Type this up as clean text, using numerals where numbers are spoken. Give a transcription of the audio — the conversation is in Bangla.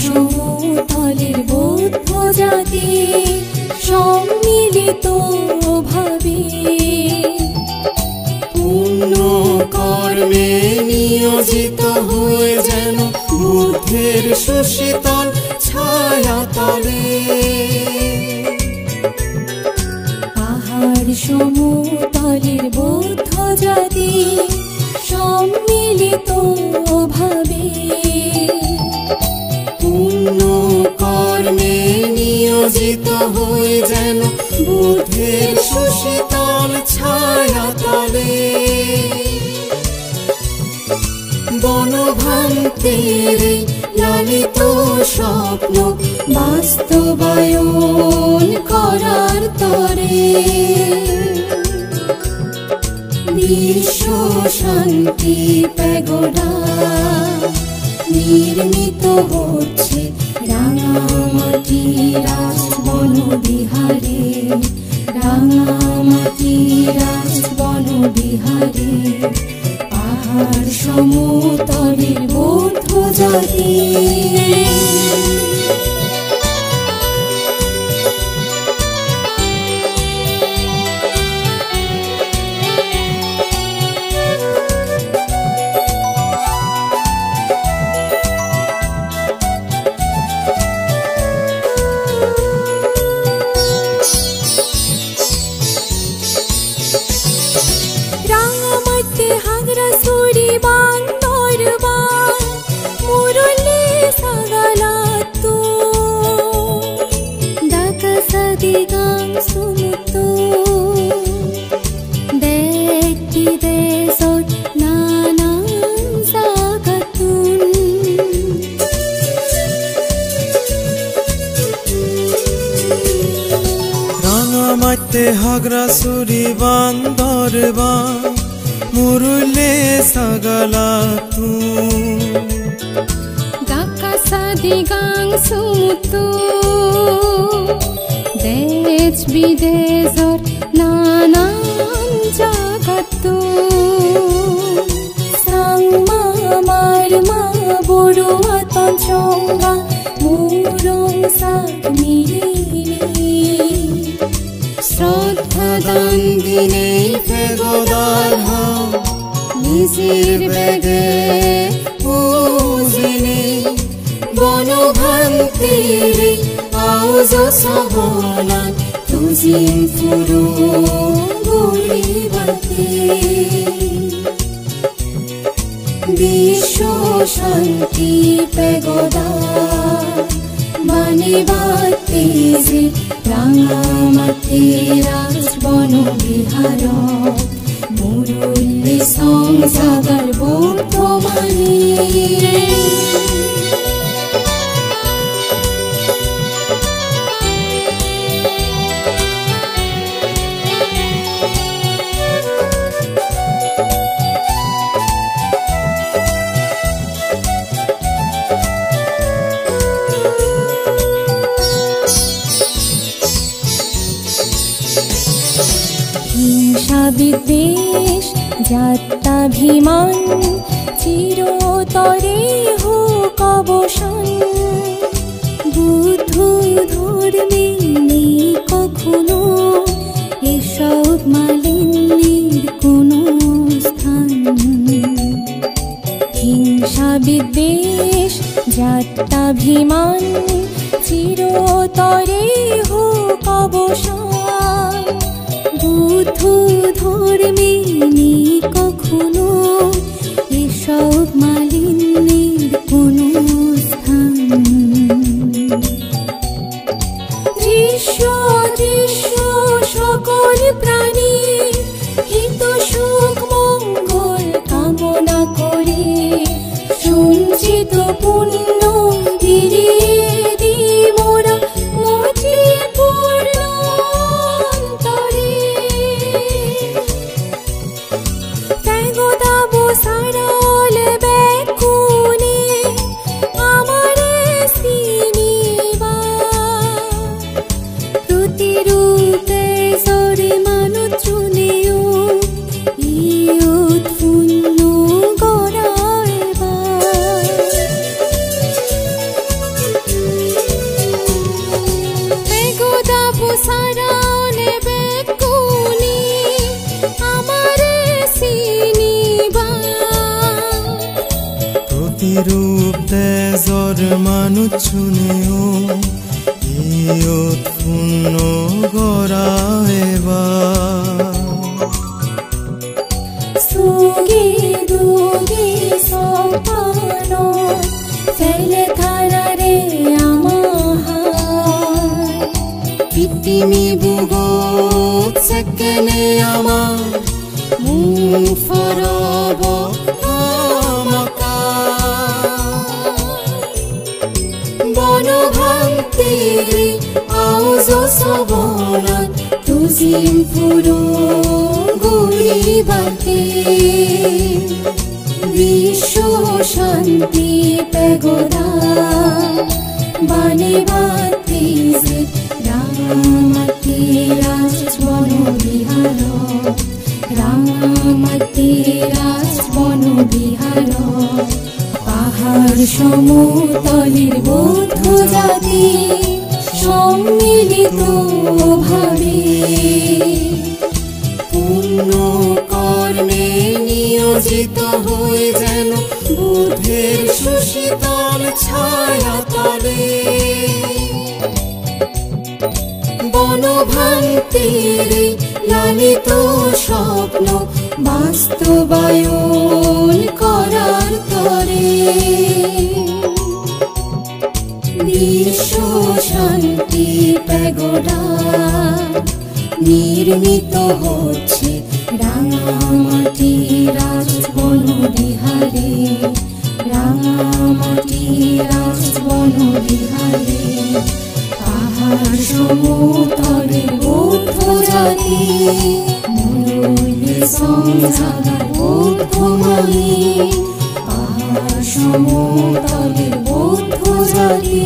সমতলের বৌদ্ধ জাতি সম্মিলিত ভাবে পুণ্য কর্মে নিয়োজিত হয়ে যেন বুদ্ধের সুশীতল ছায়াতলে পাহাড় সমতলের বৌদ্ধ জাতি সম্মিলিত ভাবে পুণ্য কর্মে নিয়োজিত হয়ে যেন বুদ্ধের সুশীতল ছায়াতলে বনভান্তের লালিত স্বপ্ন বাস্তবায়ন করার তরে বিশ্ব শান্তি প্যাগোডা নির্মিত হচ্ছে রাঙামাটি রাজবন বিহারে রাঙামাটি রাজবন বিহারে পাহাড় সমতলের বৌদ্ধ জাতি হাগরাসুরি বান্দরবা মুরুলে সাগালাতু দাকাসাদি গাং সুমুতু দেশ বিদেশর নানান জাগাতু সাংমা মারমা বড়ুয়া তঞ্চঙ্গা মুরং সাগমিলি শ্রদ্ধা দান দিনে পেগোদার নিজের বেগে উজিনে বনভান্তির আউজ সবনান তুজিম ফুরু গুলিবাতে বিশ্ব শান্তি পেগোদা বানিবাতে যে রাঙামাটি রাজবন বিহার মুরুল্লি সংসাগর বর্তমানে বিদ্বেষ জাত্যাভিমান চিরতরে হোক অবসান বুদ্ধ ধর্মে নেই কখনো এসব মালিন্যের কোনো স্থান হিংসা বিদ্বেষ জাত্যাভিমান চিরতরে হোক অবসান বুদ্ধ ধর্মে নেই কখনো এসব মালিন্যের কোনো স্থান দৃশ্য দৃশ্য সকল প্রাণী হিত সুখ মঙ্গল কামনা করে সঞ্চিত পুণ্য ফিরিয়ে দি মোরা মজিপুর নিরূপ তেজৰ মানুহ চুনেও ইয়ত পূৰ্ণ গৰা এবাৰ সুগে দুগে সপানো ফেলে থানারে আমার পিটিমি বুগত সেকেনে আমার মুখ ফরব বনভান্তিৰে আউজ সবনত তুজিম ফুৰো গৰিবাতে বিশ্ব শান্তি পেগোডা বানে বাতে যে ৰামাতে ৰাজবন বিহাৰ ৰামাতে ৰাজবন বিহাৰ পাহাড় সমতলের বৌদ্ধ জাতি সম্মিলিত ভাবে পূর্ণ কর্মে নিয়োজিত হয়ে যেন বুদ্ধের সুশীতল ছায়া তলে বনভান্তিরে লালিত স্বপ্ন বাস্তবায়ন করার তরে বিশ্ব শান্তি পেগোডা নির্মিত হচ্ছে রাঙামাটি রাজবন বিহারে রাঙামাটি রাজবন বিহারে পাহাড় সমতলে বৌদ্ধ জাতি মূল্যে সংসার বৌদ্ধ মানি পাহাড় সমতলে বৌদ্ধ জাতি